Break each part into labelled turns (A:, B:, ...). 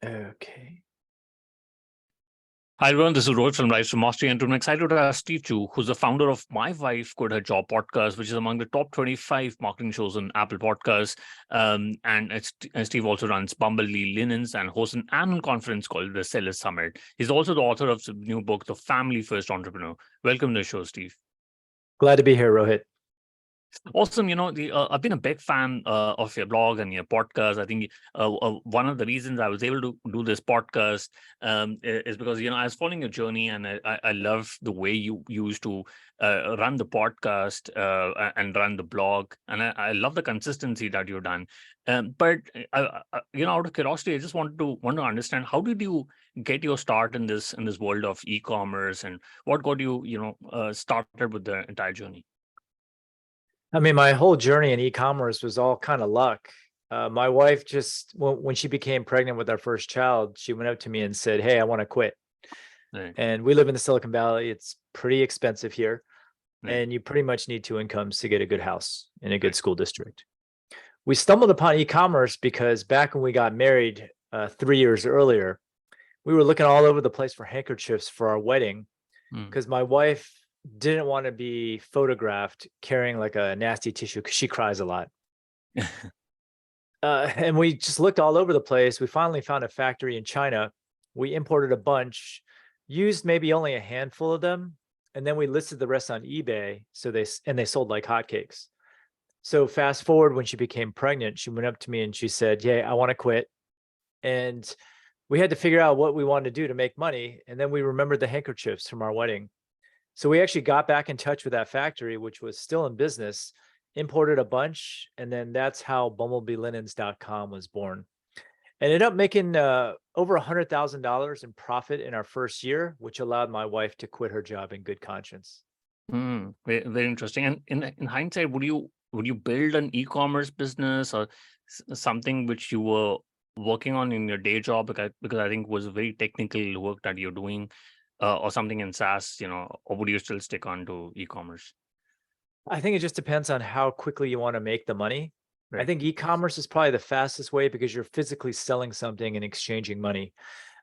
A: Okay.
B: Hi everyone, this is Rohit from Rise to Mastery, and I'm excited to have Steve Chou, who's the founder of My Wife Quit Her Job podcast, which is among the top 25 marketing shows on Apple Podcasts. Steve also runs Bumblebee Linens and hosts an annual conference called the Sellers Summit. He's also the author of the new book, The Family First Entrepreneur. Welcome to the show, Steve.
A: Glad to be here, Rohit.
B: Awesome. I've been a big fan of your blog and your podcast. I think one of the reasons I was able to do this podcast is because, I was following your journey, and I love the way you used to run the podcast and run the blog. And I love the consistency that you've done. But out of curiosity, I just want to understand, how did you get your start in this world of e-commerce, and what got you, started with the entire journey?
A: I mean, my whole journey in e-commerce was all kind of luck. My wife when she became pregnant with our first child, she went up to me and said, "Hey, I want to quit."
B: Right.
A: And we live in the Silicon Valley. It's pretty expensive here.
B: Right.
A: And you pretty much need 2 incomes to get a good house in a good school district. We stumbled upon e-commerce because back when we got married 3 years earlier, we were looking all over the place for handkerchiefs for our wedding because my wife didn't want to be photographed carrying like a nasty tissue because she cries a lot. And we just looked all over the place. We finally found a factory in China. We imported a bunch, used maybe only a handful of them, and then we listed the rest on eBay. So they sold like hotcakes. So fast forward, when she became pregnant, she went up to me and she said, "Yeah, I want to quit." And we had to figure out what we wanted to do to make money. And then we remembered the handkerchiefs from our wedding. So we actually got back in touch with that factory, which was still in business, imported a bunch, and then that's how BumblebeeLinens.com was born. Ended up making over $100,000 in profit in our first year, which allowed my wife to quit her job in good conscience.
B: Very, very interesting. And in hindsight, would you build an e-commerce business or something which you were working on in your day job, because I think was very technical work that you're doing, or something in SaaS, or would you still stick on to e-commerce?
A: I think it just depends on how quickly you want to make the money. I
B: Right.
A: think e-commerce is probably the fastest way because you're physically selling something and exchanging money.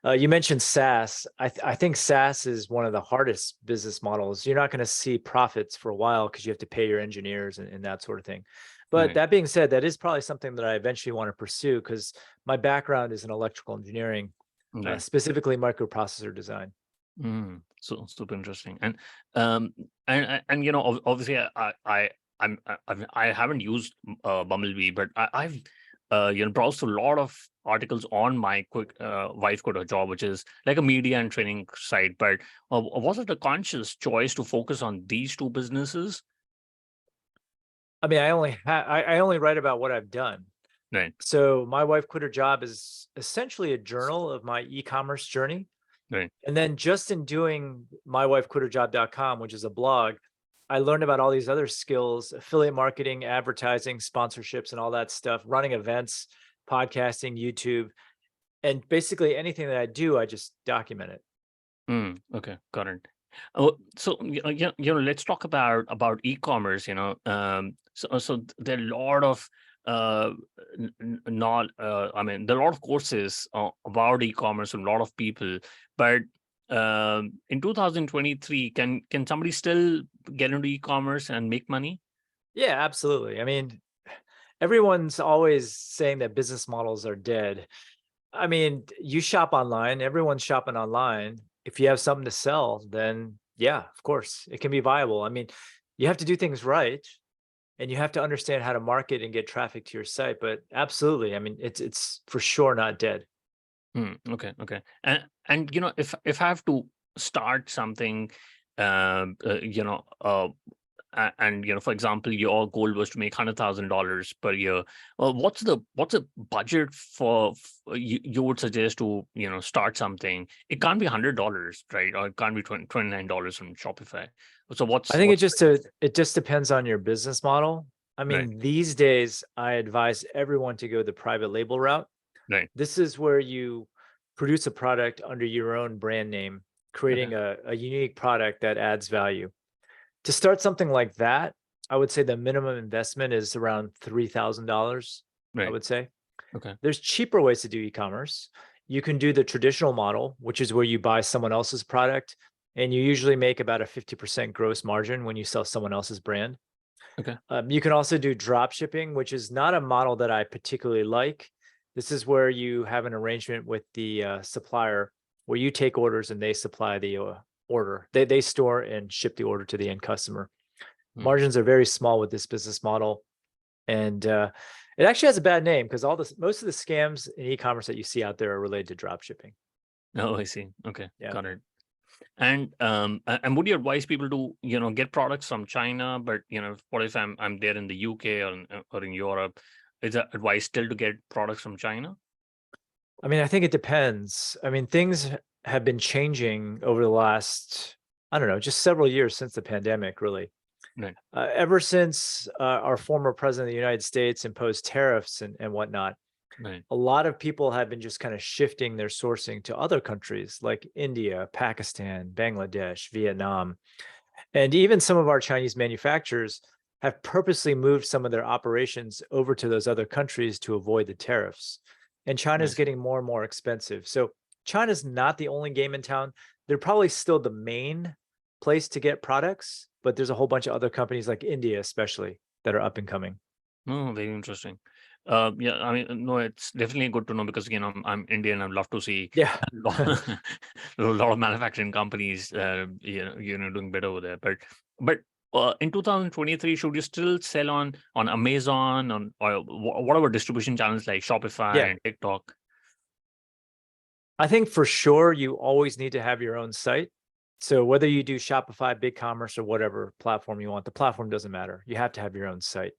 A: You mentioned SaaS. I think SaaS is one of the hardest business models. You're not going to see profits for a while because you have to pay your engineers and that sort of thing. But
B: Right.
A: that being said, that is probably something that I eventually want to pursue because my background is in electrical engineering,
B: Right.
A: specifically microprocessor design.
B: So super interesting. And obviously I haven't used Bumblebee, but I've browsed a lot of articles on my wife quit her job, which is like a media and training site. But was it a conscious choice to focus on these two businesses?
A: I mean, I only write about what I've done.
B: Right.
A: So my wife quit her job is essentially a journal of my e-commerce journey.
B: Right.
A: And then just in doing mywifequitherjob.com, which is a blog, I learned about all these other skills: affiliate marketing, advertising, sponsorships, and all that stuff, running events, podcasting, YouTube, and basically anything that I do, I just document it.
B: Okay, got it. Oh, so let's talk about e-commerce. So there are a lot of not. I mean, there are a lot of courses about e-commerce from a lot of people, but in 2023, can somebody still get into e-commerce and make money?
A: Yeah, absolutely. I mean, everyone's always saying that business models are dead. I mean, you shop online, everyone's shopping online. If you have something to sell, then yeah, of course, it can be viable. I mean, you have to do things right and you have to understand how to market and get traffic to your site, but absolutely. I mean, it's for sure not dead.
B: Okay. And if I have to start something, and for example, your goal was to make $100,000 per year. What's the budget you would suggest to start something? It can't be $100, right? Or it can't be $29 from Shopify. So
A: I think
B: what's
A: it just depends on your business model. I
B: right,
A: mean, these days I advise everyone to go the private label route.
B: right?
A: This is where you produce a product under your own brand name,
B: Okay,
A: creating a unique product that adds value. To start something like that, I would say the minimum investment is around $3,000, I
B: right.
A: would say.
B: Okay,
A: There's cheaper ways to do e-commerce. You can do the traditional model, which is where you buy someone else's product, and you usually make about a 50% gross margin when you sell someone else's brand.
B: Okay.
A: You can also do drop shipping, which is not a model that I particularly like. This is where you have an arrangement with the supplier where you take orders and they supply the order. They store and ship the order to the end customer. Margins are very small with this business model. And it actually has a bad name because most of the scams in e-commerce that you see out there are related to drop shipping.
B: Oh, I see. Okay,
A: Yeah.
B: got it. And would you advise people to get products from China? But what if I'm there in the UK or in Europe? Is that advice still to get products from China?
A: I mean, I think it depends. I mean, things have been changing over the last, I don't know, just several years since the pandemic, really.
B: Right.
A: Ever since our former president of the United States imposed tariffs and whatnot,
B: Right.
A: a lot of people have been just kind of shifting their sourcing to other countries like India, Pakistan, Bangladesh, Vietnam. And even some of our Chinese manufacturers have purposely moved some of their operations over to those other countries to avoid the tariffs. And China's
B: Nice.
A: getting more and more expensive. So China's not the only game in town. They're probably still the main place to get products, but there's a whole bunch of other companies like India, especially, that are up and coming.
B: Oh, very interesting. Yeah, I mean, no, it's definitely good to know because I'm Indian. I'd love to see
A: Yeah.
B: a lot of manufacturing companies, doing better over there. But in 2023, should you still sell on Amazon or whatever distribution channels like Shopify
A: Yeah.
B: and TikTok?
A: I think for sure you always need to have your own site. So whether you do Shopify, BigCommerce, or whatever platform you want, the platform doesn't matter. You have to have your own site.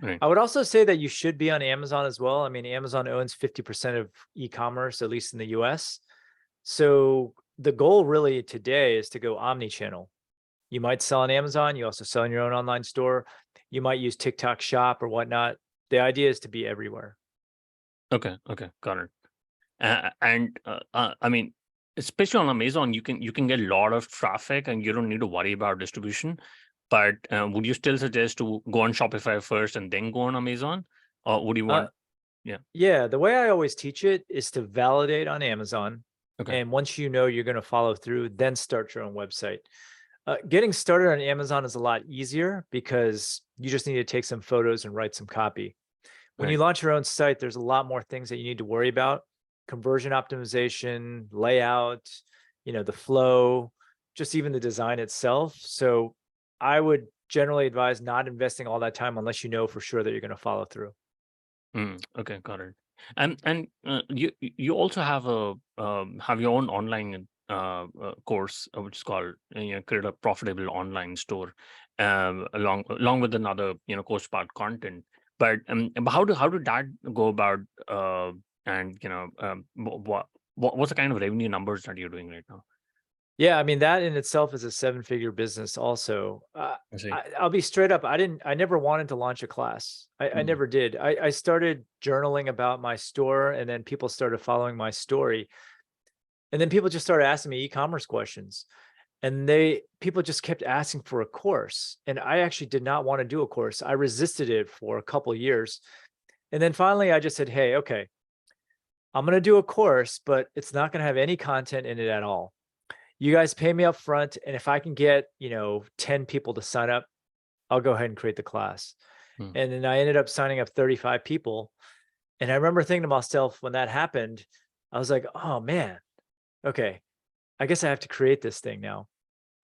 B: Right.
A: I would also say that you should be on Amazon as well. I mean, Amazon owns 50% of e-commerce, at least in the US. So the goal really today is to go omni-channel. You might sell on Amazon. You also sell in your own online store. You might use TikTok Shop or whatnot. The idea is to be everywhere.
B: Okay. Got it. I mean, especially on Amazon, you can get a lot of traffic and you don't need to worry about distribution. But would you still suggest to go on Shopify first and then go on Amazon, or would you
A: Uh,
B: want? Yeah.
A: yeah, the way I always teach it is to validate on Amazon.
B: Okay.
A: And once you know you're going to follow through, then start your own website. Getting started on Amazon is a lot easier because you just need to take some photos and write some copy. When you
B: Right.
A: launch your own site, there's a lot more things that you need to worry about: conversion optimization, layout, the flow, just even the design itself. So I would generally advise not investing all that time unless you know for sure that you're going to follow through.
B: Okay, got it. And you also have your own online course, which is called create a profitable online store, along with another course about content. But how did that go about? And what's the kind of revenue numbers that you're doing right now?
A: Yeah, I mean, that in itself is a seven-figure business also.
B: I see.
A: I'll be straight up. I never wanted to launch a class. I
B: Mm,
A: never did. I started journaling about my store, and then people started following my story. And then people just started asking me e-commerce questions. And people just kept asking for a course. And I actually did not want to do a course. I resisted it for a couple of years. And then finally I just said, hey, okay, I'm going to do a course, but it's not going to have any content in it at all. You guys pay me up front. And if I can get, 10 people to sign up, I'll go ahead and create the class.
B: mm.
A: And then I ended up signing up 35 people. And I remember thinking to myself when that happened, I was like, oh man, okay, I guess I have to create this thing now.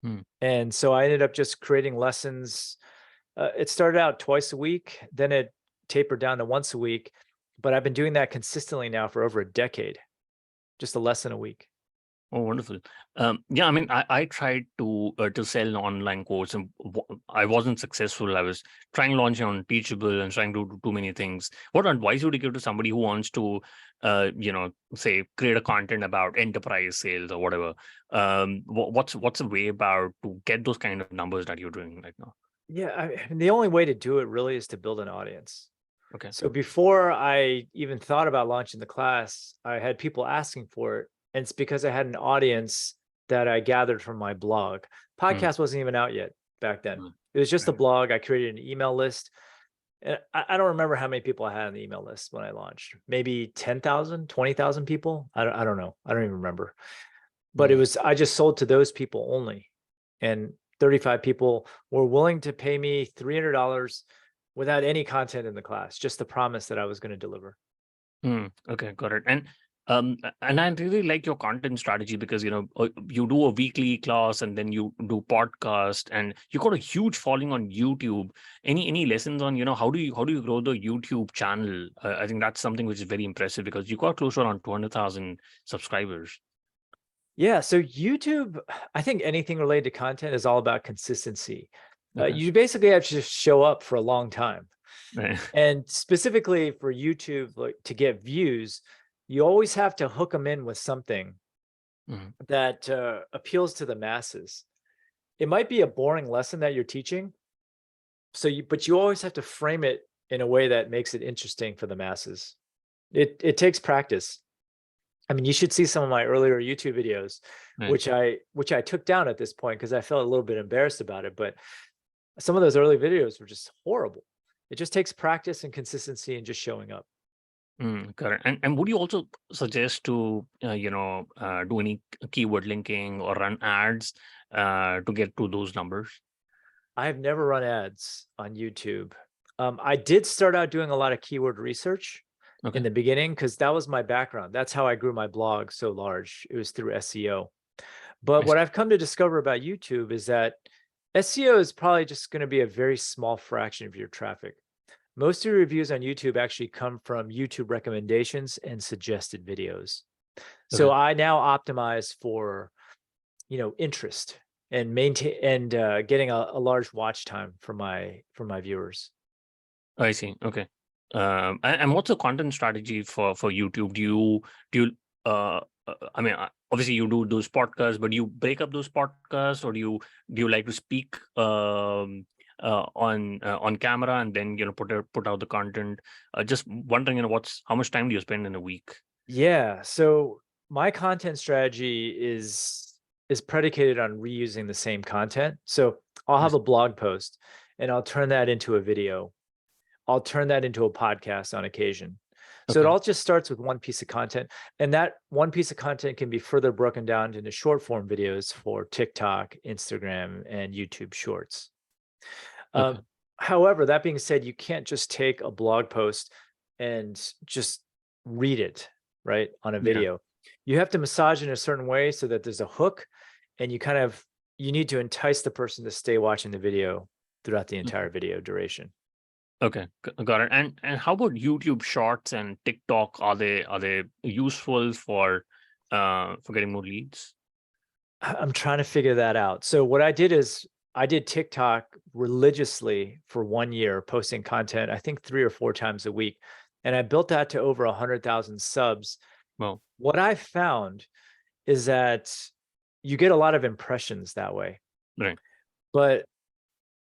B: Mm.
A: And so I ended up just creating lessons. It started out twice a week, then it tapered down to once a week, but I've been doing that consistently now for over a decade, just a lesson a week.
B: Oh, wonderful. Yeah, I mean, I tried to sell an online course and I wasn't successful. I was trying launching on Teachable and trying to do too many things. What advice would you give to somebody who wants to, say, create a content about enterprise sales or whatever? What's a way about to get those kind of numbers that you're doing right now?
A: Yeah, mean, the only way to do it really is to build an audience.
B: Okay.
A: So before I even thought about launching the class, I had people asking for it. And it's because I had an audience that I gathered from my blog.
B: Mm,
A: Podcast wasn't even out yet back then.
B: mm,
A: It was just a
B: right.
A: blog. I created an email list. And I don't remember how many people I had on the email list when I launched. Maybe 10,000, 20,000 people. I don't know. I don't even remember. But
B: Mm.
A: I just sold to those people only. And 35 people were willing to pay me $300 without any content in the class, just the promise that I was going to deliver.
B: Okay, got it. And I really like your content strategy because you do a weekly class and then you do podcast and you got a huge following on YouTube. Any lessons on how do you grow the YouTube channel? I think that's something which is very impressive because you got close to around 200,000 subscribers.
A: Yeah. So YouTube, I think anything related to content is all about consistency.
B: Okay.
A: You basically have to just show up for a long time.
B: Right.
A: And specifically for YouTube, like to get views, you always have to hook them in with something
B: Mhm.
A: that appeals to the masses. It might be a boring lesson that you're teaching, but you always have to frame it in a way that makes it interesting for the masses. It takes practice. I mean, you should see some of my earlier YouTube videos,
B: Right.
A: which I took down at this point because I felt a little bit embarrassed about it. But some of those early videos were just horrible. It just takes practice and consistency and just showing up.
B: Correct. And would you also suggest to do any keyword linking or run ads to get to those numbers?
A: I've never run ads on YouTube. I did start out doing a lot of keyword research in
B: Okay.
A: the beginning because that was my background. That's how I grew my blog so large. It was through SEO. But
B: I
A: what
B: see.
A: I've come to discover about YouTube is that SEO is probably just going to be a very small fraction of your traffic. Most of your reviews on YouTube actually come from YouTube recommendations and suggested videos. So
B: Okay.
A: I now optimize for, interest and maintain and getting a large watch time for my viewers.
B: I see. Okay. And what's the content strategy for YouTube? Do you I mean, obviously you do those podcasts, but do you break up those podcasts, or do you like to speak on camera and then put out the content? Just wondering, how much time do you spend in a week?
A: Yeah. So my content strategy is predicated on reusing the same content. So I'll have
B: Yes.
A: a blog post and I'll turn that into a video. I'll turn that into a podcast on occasion. So it
B: Okay.
A: all just starts with one piece of content. And that one piece of content can be further broken down into short form videos for TikTok, Instagram, and YouTube Shorts.
B: Okay.
A: Um, However, that being said, you can't just take a blog post and just read it, right, on a
B: Yeah.
A: video. You have to massage it in a certain way so that there's a hook, and you need to entice the person to stay watching the video throughout the entire video duration.
B: Okay, got it. And how about YouTube Shorts and TikTok? Are they useful for getting more leads?
A: I'm trying to figure that out. So what I did is I did TikTok religiously for 1 year, posting content, I think 3 or 4 times a week. And I built that to over 100,000 subs.
B: Well,
A: What I found is that you get a lot of impressions that way,
B: right.
A: but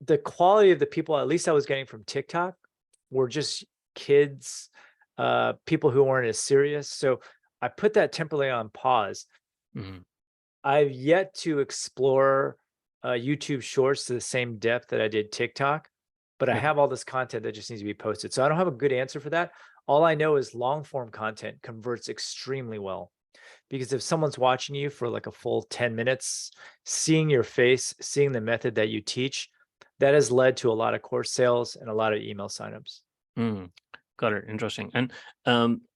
A: the quality of the people, at least I was getting from TikTok, were just kids, people who weren't as serious. So I put that temporarily on pause.
B: Mhm.
A: I've yet to explore YouTube Shorts to the same depth that I did TikTok, but I
B: Okay.
A: have all this content that just needs to be posted. So I don't have a good answer for that. All I know is long form content converts extremely well because if someone's watching you for like a full 10 minutes, seeing your face, seeing the method that you teach, that has led to a lot of course sales and a lot of email signups.
B: Mm. Got it. Interesting. And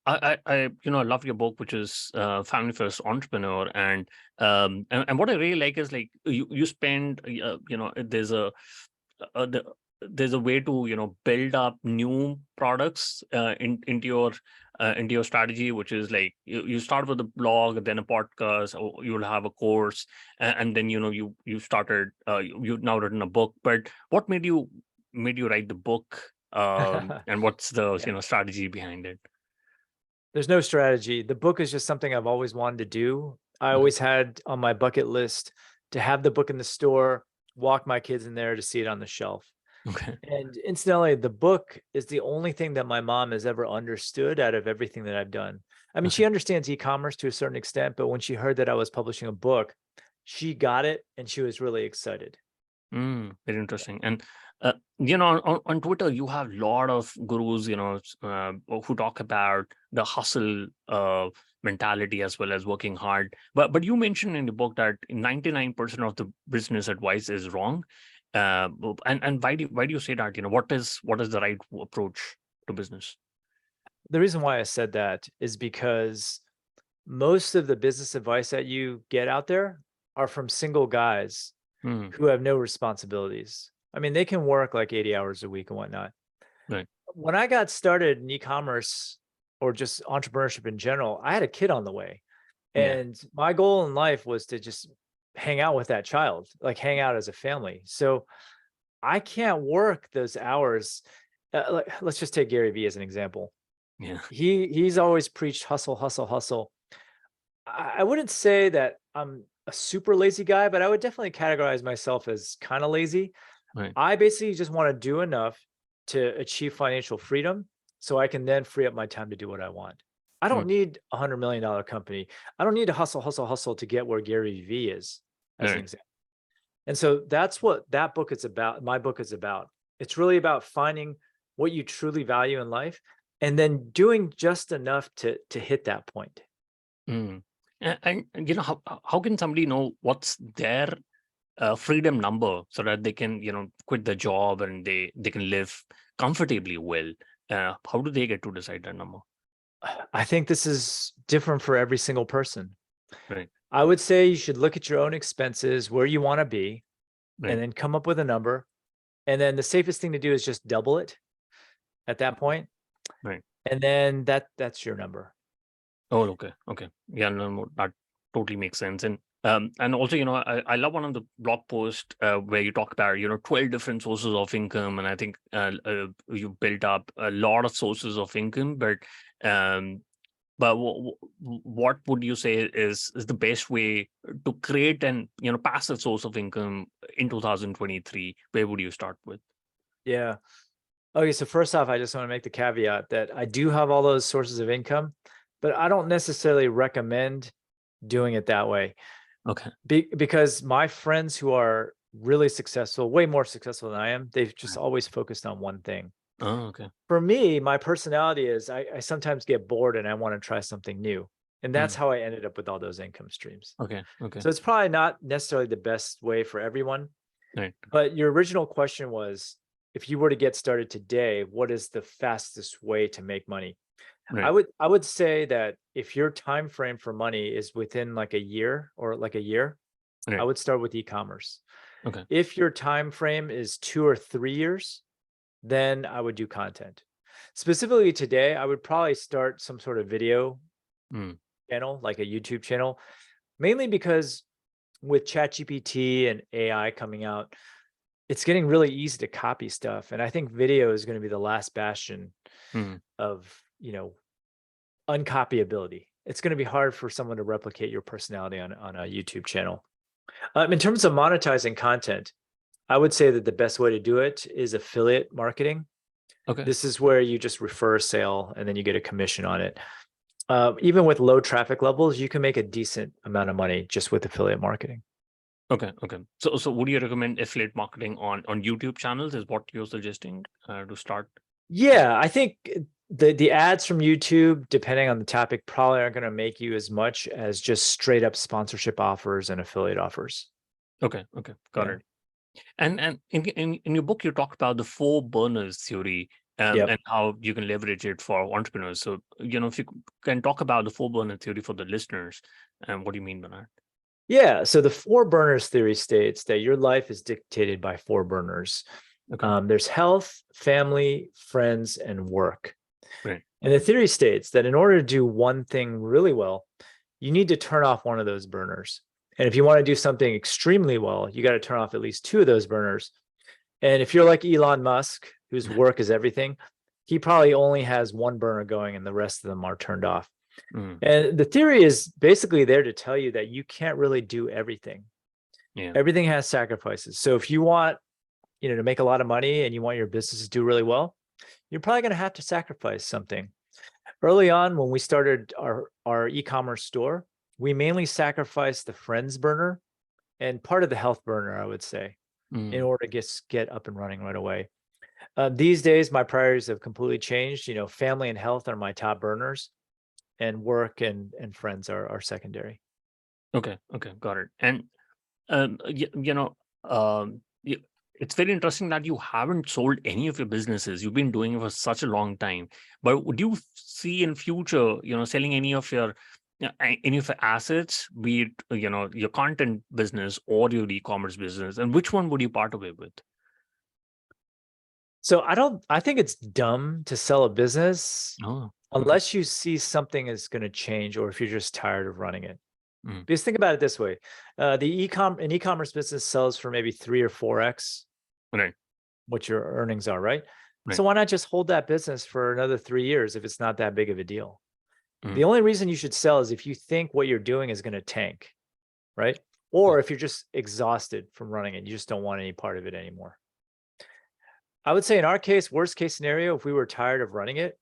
B: I love your book, which is Family First Entrepreneur, and what I really like is like you spend uh, the, there's a way to build up new products into your strategy, which is like you start with a blog, then a podcast, or you'll have a course, and then you started you've now written a book. But what made you write the book, and what's the
A: Yeah.
B: strategy behind it?
A: There's no strategy. The book is just something I've always wanted to do. I
B: Okay.
A: always had on my bucket list to have the book in the store, walk my kids in there to see it on the shelf.
B: Okay.
A: And incidentally, the book is the only thing that my mom has ever understood out of everything that I've done. I mean,
B: Okay.
A: she understands e-commerce to a certain extent, but when she heard that I was publishing a book, she got it and she was really excited.
B: Very interesting. And on Twitter, you have a lot of gurus, who talk about the hustle mentality as well as working hard. But you mentioned in the book that 99% of the business advice is wrong. And why do you say that? What is the right approach to business?
A: The reason why I said that is because most of the business advice that you get out there are from single guys
B: Hmm.
A: who have no responsibilities. I mean, they can work like 80 hours a week and whatnot.
B: Right.
A: When I got started in e-commerce or just entrepreneurship in general, I had a kid on the way.
B: Yeah.
A: And my goal in life was to just hang out with that child, like hang out as a family. So I can't work those hours. Let's just take Gary Vee as an example.
B: Yeah.
A: He's always preached hustle, hustle, hustle. I wouldn't say that I'm a super lazy guy, but I would definitely categorize myself as kind of lazy.
B: Right.
A: I basically just want to do enough to achieve financial freedom so I can then free up my time to do what I want. I don't
B: Hmm.
A: need $100 million company. I don't need to hustle, hustle, hustle to get where Gary Vee is, as an
B: Right.
A: example. And so that's what that book is about. My book is about. It's really about finding what you truly value in life and then doing just enough to hit that point.
B: Mm. And how can somebody know what's their freedom number so that they can quit the job and they can live comfortably well? How do they get to decide that number?
A: I think this is different for every single person.
B: Right.
A: I would say you should look at your own expenses, where you want to be, and
B: Right.
A: then come up with a number. And then the safest thing to do is just double it at that point.
B: Right.
A: And then that's your number.
B: Oh, okay. Yeah, no, that totally makes sense. And also, I love one of the blog posts where you talk about 12 different sources of income, and I think you built up a lot of sources of income. Um, but what would you say is the best way to create an passive source of income in 2023? Where would you start with?
A: Yeah. Okay, so first off, I just want to make the caveat that I do have all those sources of income, but I don't necessarily recommend doing it that way.
B: Okay.
A: Because my friends who are really successful, way more successful than I am, they've just
B: Right.
A: always focused on one thing.
B: Oh, okay.
A: For me, my personality is I sometimes get bored and I want to try something new. And that's
B: Mm.
A: how I ended up with all those income streams.
B: Okay. Okay.
A: So it's probably not necessarily the best way for everyone.
B: Right.
A: But your original question was, if you were to get started today, what is the fastest way to make money?
B: Right.
A: I would say that if your time frame for money is within like a year or like a year, I
B: Right.
A: would start with e-commerce.
B: Okay.
A: If your time frame is 2 or 3 years, then I would do content. Specifically today, I would probably start some sort of video
B: Mm.
A: channel, like a YouTube channel, mainly because with ChatGPT and AI coming out, it's getting really easy to copy stuff. And I think video is going to be the last bastion
B: Mm.
A: of, uncopyability. It's going to be hard for someone to replicate your personality on a YouTube channel. In terms of monetizing content, I would say that the best way to do it is affiliate marketing.
B: Okay.
A: This is where you just refer a sale and then you get a commission on it. Even with low traffic levels, you can make a decent amount of money just with affiliate marketing.
B: Okay. So would you recommend affiliate marketing on YouTube channels? Is what you're suggesting to start?
A: Yeah, I think the ads from YouTube, depending on the topic, probably aren't going to make you as much as just straight up sponsorship offers and affiliate offers.
B: Okay. Got
A: Yeah.
B: it. And in your book, you talk about the four burners theory,
A: Yep.
B: and how you can leverage it for entrepreneurs. So, if you can talk about the four burner theory for the listeners, and what do you mean by that?
A: Yeah. So the four burners theory states that your life is dictated by four burners.
B: Okay.
A: There's health, family, friends, and work.
B: Right.
A: And the theory states that in order to do one thing really well, you need to turn off one of those burners. And if you want to do something extremely well, you got to turn off at least two of those burners. And if you're like Elon Musk, whose work is everything, he probably only has one burner going and the rest of them are turned off.
B: Mm.
A: And the theory is basically there to tell you that you can't really do everything.
B: Yeah.
A: Everything has sacrifices. So if you want, to make a lot of money and you want your business to do really well, you're probably going to have to sacrifice something. Early on, when we started our e-commerce store, we mainly sacrificed the friends burner and part of the health burner, I would say. in order to get up and running right away. These days, my priorities have completely changed. Family and health are my top burners, and work and friends are secondary.
B: Okay, got it. And it's very interesting that you haven't sold any of your businesses. You've been doing it for such a long time. But would you see in future, selling any of your assets, be it your content business or your e-commerce business, and which one would you part away with?
A: So I think it's dumb to sell a business
B: Oh,
A: unless you see something is going to change, or if you're just tired of running it.
B: Mm.
A: Because think about it this way: an e-commerce business sells for maybe 3 or 4x
B: right.
A: what your earnings are, right?
B: Right.
A: So why not just hold that business for another 3 years if it's not that big of a deal?
B: Mm.
A: The only reason you should sell is if you think what you're doing is going to tank, right? Or if you're just exhausted from running it, you just don't want any part of it anymore. I would say in our case, worst case scenario, if we were tired of running it,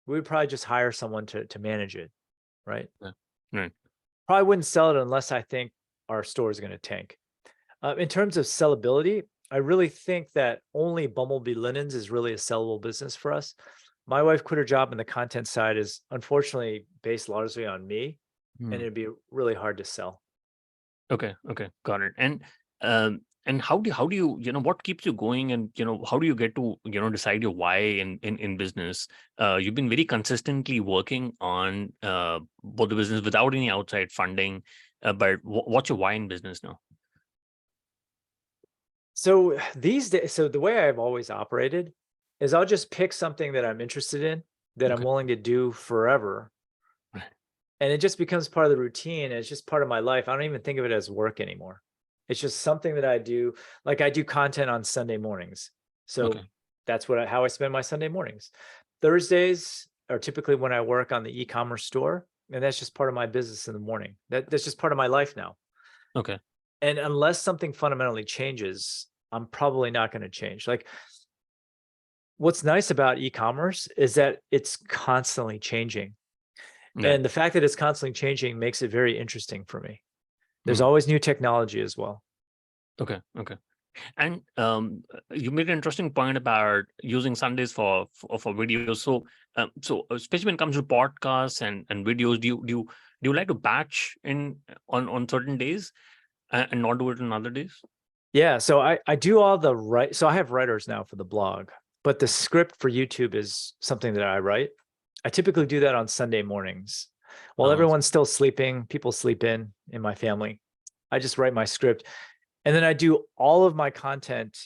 A: we would probably just hire someone to manage it, right?
B: Yeah. Right.
A: Probably wouldn't sell it unless I think our store is going to tank. In terms of sellability, I really think that only Bumblebee Linens is really a sellable business for us. My wife quit her job, and the content side is unfortunately based largely on me, and it'd be really hard to sell.
B: Okay, got it. And how do you, what keeps you going, and how do you get to decide your why in business? You've been very consistently working on both the business without any outside funding, but what's your why in business now?
A: So these days, so the way I've always operated is I'll just pick something that I'm interested in, that I'm
B: Okay.
A: willing to do forever.
B: Right.
A: And it just becomes part of the routine. And it's just part of my life. I don't even think of it as work anymore. It's just something that I do. Like I do content on Sunday mornings. So
B: Okay.
A: that's how I spend my Sunday mornings. Thursdays are typically when I work on the e-commerce store. And that's just part of my business in the morning. That's just part of my life now.
B: Okay.
A: And unless something fundamentally changes, I'm probably not going to change. Like, what's nice about e-commerce is that it's constantly changing.
B: Yeah.
A: And the fact that it's constantly changing makes it very interesting for me. There's
B: Mm.
A: always new technology as well.
B: Okay. And you made an interesting point about using Sundays for videos. So especially when it comes to podcasts and videos, do you like to batch in on certain days and not do it on other days?
A: Yeah. So I do all the so I have writers now for the blog, but the script for YouTube is something that I write. I typically do that on Sunday mornings while everyone's still sleeping. People sleep in my family. I just write my script. And then I do all of my content,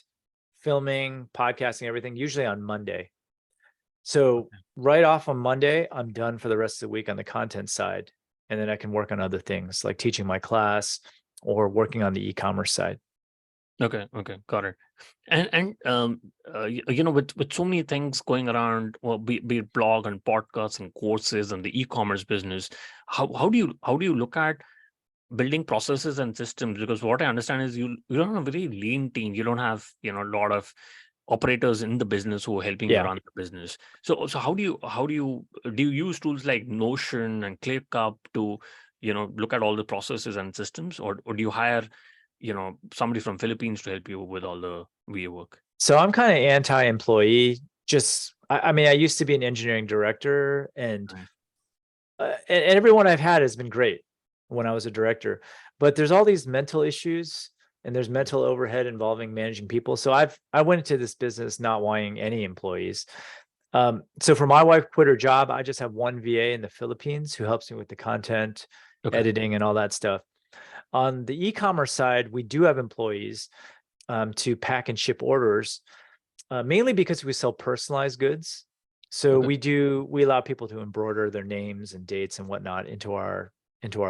A: filming, podcasting, everything, usually on Monday. So right off on Monday, I'm done for the rest of the week on the content side. And then I can work on other things like teaching my class or working on the e-commerce side.
B: Okay, got it. And with so many things going around, well, be it blog and podcasts and courses and the e-commerce business, how do you look at building processes and systems? Because what I understand is you don't have a very lean team. You don't have a lot of operators in the business who are helping you
A: Yeah.
B: run the business. So how do you use tools like Notion and ClickUp to look at all the processes and systems, or do you hire somebody from Philippines to help you with all the VA work?
A: So I'm kind of anti-employee. I mean, I used to be an engineering director, and and everyone I've had has been great when I was a director. But there's all these mental issues, and there's mental overhead involving managing people. So I went into this business not wanting any employees. So for my wife quit her job, I just have one VA in the Philippines who helps me with the content,
B: Okay.
A: editing, and all that stuff. On the e-commerce side, we do have employees to pack and ship orders, mainly because we sell personalized goods. So
B: Okay.
A: we allow people to embroider their names and dates and whatnot into our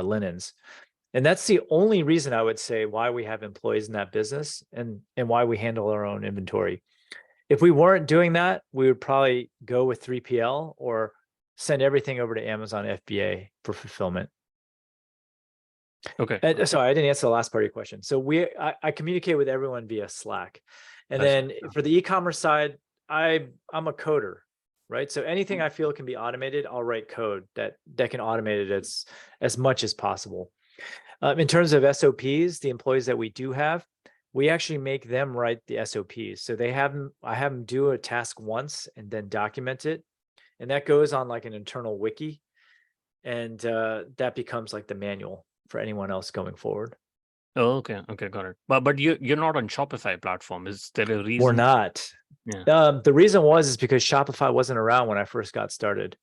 A: linens. And that's the only reason I would say why we have employees in that business, and why we handle our own inventory. If we weren't doing that, we would probably go with 3PL or send everything over to Amazon FBA for fulfillment.
B: Okay.
A: Sorry, I didn't answer the last part of your question. So I communicate with everyone via Slack. And
B: That's
A: then for the e-commerce side, I'm a coder, right? So anything I feel can be automated, I'll write code that can automate it as much as possible. In terms of SOPs, the employees that we do have, we actually make them write the SOPs. So I have them do a task once and then document it. And that goes on like an internal wiki. And that becomes like the manual for anyone else going forward.
B: Oh, okay, got it. But you're not on Shopify platform. Is there a
A: We're
B: reason?
A: not.
B: Yeah.
A: The reason is because Shopify wasn't around when I first got started.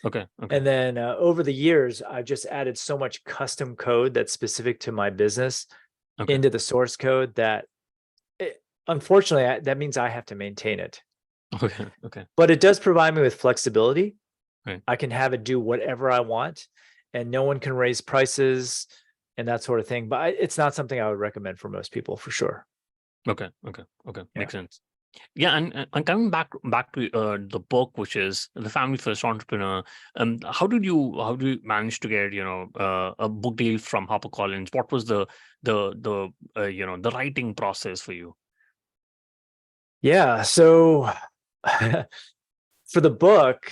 B: Okay.
A: And then over the years, I've just added so much custom code that's specific to my business into the source code that unfortunately, that means I have to maintain it.
B: Okay.
A: But it does provide me with flexibility.
B: Right.
A: I can have it do whatever I want, and no one can raise prices and that sort of thing. But it's not something I would recommend for most people, for sure.
B: Okay. Makes sense. Yeah, and coming back to the book, which is The Family First Entrepreneur. How do you manage to get a book deal from HarperCollins? What was the the writing process for you?
A: Yeah. So for the book,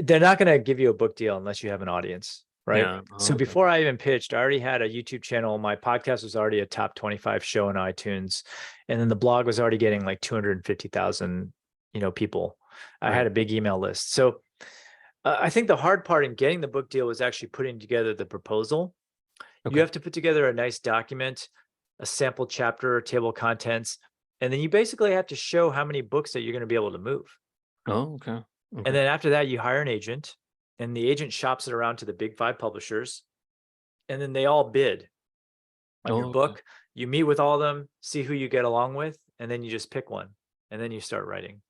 A: they're not going to give you a book deal unless you have an audience, right?
B: Yeah.
A: So before I even pitched, I already had a YouTube channel. My podcast was already a top 25 show on iTunes. And then the blog was already getting like 250,000, people. I had a big email list. So I think the hard part in getting the book deal was actually putting together the proposal. You have to put together a nice document, a sample chapter, table of contents, and then you basically have to show how many books that you're going to be able to move.
B: Oh, okay.
A: And then after that, you hire an agent, and the agent shops it around to the big 5 publishers, and then they all bid on your book. You meet with all of them, see who you get along with, and then you just pick one, and then you start writing.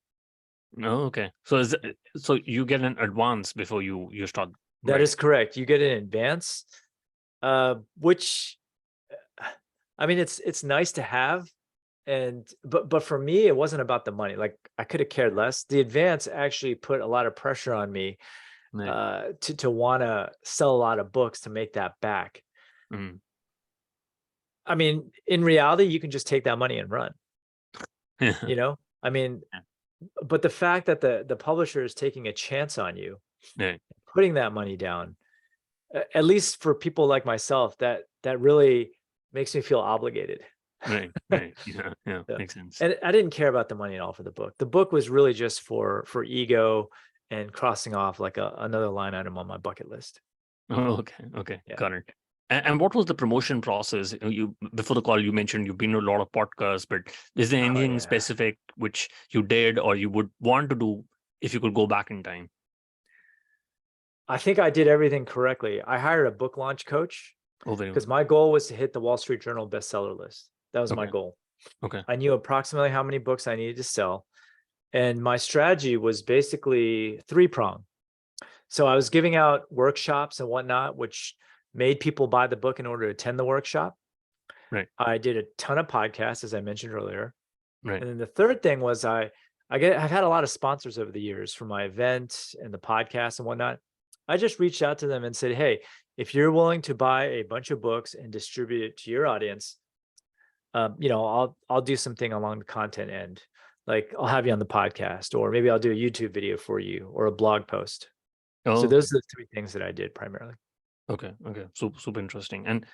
B: Oh, okay. So you get an advance before you start.
A: That is correct. You get an advance, which, I mean, it's nice to have, but for me, it wasn't about the money. Like, I could have cared less. The advance actually put a lot of pressure on me to want to sell a lot of books to make that back. I mean, in reality, you can just take that money and run. I mean, but the fact that the publisher is taking a chance on you, putting that money down, at least for people like myself, that really makes me feel obligated.
B: Right. Yeah, makes sense.
A: And I didn't care about the money at all for the book. The book was really just for ego and crossing off like another line item on my bucket list.
B: Oh, okay. Yeah. Got it. And what was the promotion process? You, before the call, you mentioned you've been to a lot of podcasts, but is there anything specific which you did or you would want to do if you could go back in time?
A: I think I did everything correctly. I hired a book launch coach because my goal was to hit the Wall Street Journal bestseller list. That was my goal. I knew approximately how many books I needed to sell. And my strategy was basically 3-pronged. So I was giving out workshops and whatnot, which made people buy the book in order to attend the workshop. I did a ton of podcasts, as I mentioned earlier. And then the third thing was I've had a lot of sponsors over the years for my event and the podcast and whatnot. I just reached out to them and said, hey, if you're willing to buy a bunch of books and distribute it to your audience, I'll do something along the content end. Like, I'll have you on the podcast, or maybe I'll do a YouTube video for you, or a blog post. So those are the 3 things that I did primarily. Okay.
B: Super interesting. And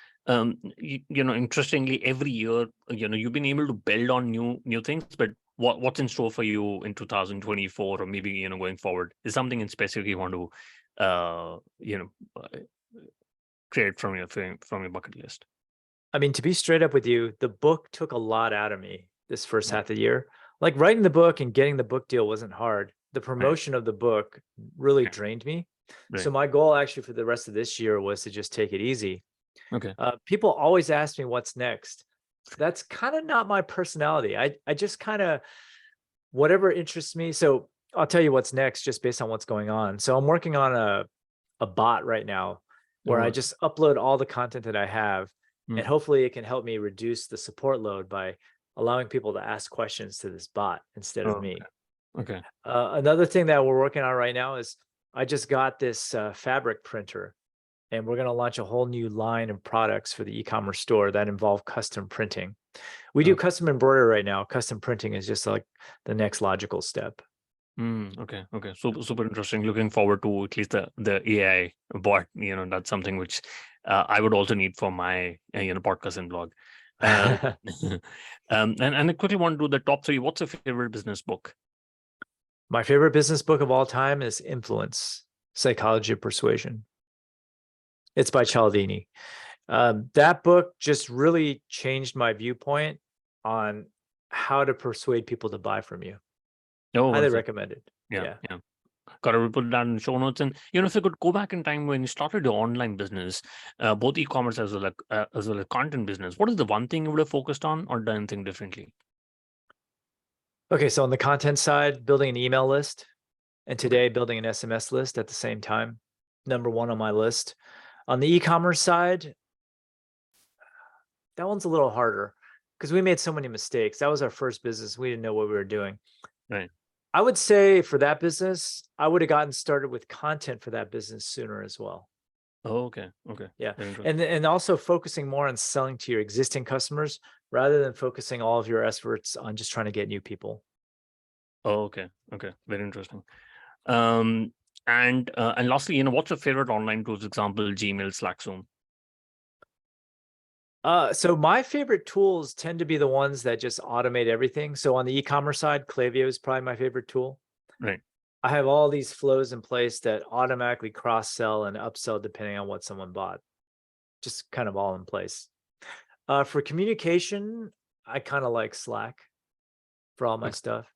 B: interestingly, every year, you've been able to build on new things. But what's in store for you in 2024, or maybe going forward? Is something in specific you want to create from your bucket list?
A: I mean, to be straight up with you, the book took a lot out of me this first half of the year. Like, writing the book and getting the book deal wasn't hard. The promotion of the book really drained me. So my goal actually for the rest of this year was to just take it easy. People always ask me what's next. That's kind of not my personality. I just kind of, whatever interests me. So I'll tell you what's next just based on what's going on. So I'm working on a bot right now where I just upload all the content that I have, and hopefully it can help me reduce the support load by allowing people to ask questions to this bot instead of me. Another thing that we're working on right now is I just got this fabric printer, and we're going to launch a whole new line of products for the e-commerce store that involve custom printing. We do custom embroidery right now. Custom printing is just like the next logical step.
B: Okay. Super interesting. Looking forward to at least the AI bot. That's something which I would also need for my podcast and blog. And I quickly want to do the top 3. What's your favorite business book?
A: My favorite business book of all time is Influence, Psychology of Persuasion. It's by Cialdini. That book just really changed my viewpoint on how to persuade people to buy from you.
B: Oh,
A: Highly
B: wonderful.
A: recommend it.
B: Yeah. Got to put that in the show notes. And if you could go back in time when you started your online business, both e-commerce as well as content business, what is the one thing you would have focused on or done anything differently?
A: Okay, so on the content side, building an email list, and today building an SMS list at the same time. Number 1 on my list. On the e-commerce side, that one's a little harder because we made so many mistakes. That was our first business. We didn't know what we were doing.
B: Right.
A: I would say for that business, I would have gotten started with content for that business sooner as well.
B: Oh, okay.
A: Yeah.
B: Very interesting.
A: And also focusing more on selling to your existing customers rather than focusing all of your efforts on just trying to get new people.
B: Oh, okay. Very interesting. And lastly, what's your favorite online tools? Example, Gmail, Slack, Zoom.
A: So my favorite tools tend to be the ones that just automate everything. So on the e-commerce side, Klaviyo is probably my favorite tool.
B: Right.
A: I have all these flows in place that automatically cross-sell and upsell depending on what someone bought. Just kind of all in place. For communication, I kind of like Slack for all my
B: Okay.
A: stuff.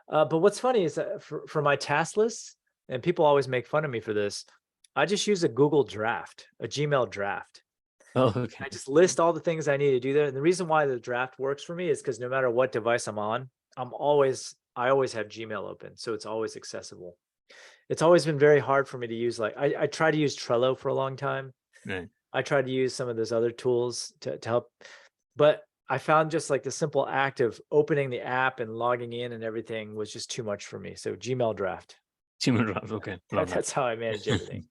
A: But what's funny is that for my task lists, and people always make fun of me for this, I just use a Google Draft, a Gmail draft.
B: Oh, okay.
A: I just list all the things I need to do there. And the reason why the draft works for me is because no matter what device I'm on, I always have Gmail open. So it's always accessible. It's always been very hard for me to use. Like I tried to use Trello for a long time.
B: Right.
A: I tried to use some of those other tools to help, but I found just like the simple act of opening the app and logging in and everything was just too much for me. So Gmail draft.
B: Gmail draft. Okay. Love that.
A: That's how I manage everything.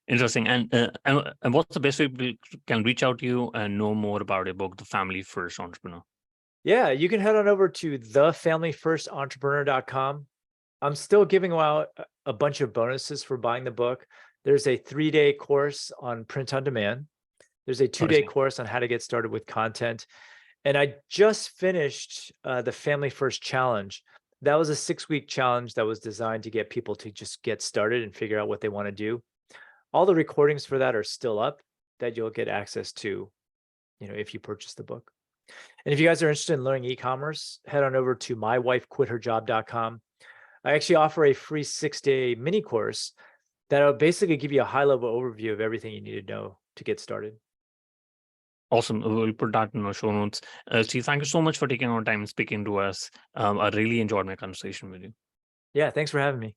B: Interesting. And what's the best way people can reach out to you and know more about your book, The Family First Entrepreneur?
A: Yeah, you can head on over to thefamilyfirstentrepreneur.com. I'm still giving out a bunch of bonuses for buying the book. There's a 3-day course on print on demand. There's a 2-day course on how to get started with content. And I just finished the Family First Challenge. That was a 6-week challenge that was designed to get people to just get started and figure out what they want to do. All the recordings for that are still up that you'll get access to, if you purchase the book. And if you guys are interested in learning e-commerce, head on over to mywifequitherjob.com. I actually offer a free 6-day mini course that'll basically give you a high-level overview of everything you need to know to get started.
B: Awesome. We'll put that in our show notes. Steve, thank you so much for taking our time and speaking to us. I really enjoyed my conversation with you.
A: Yeah, thanks for having me.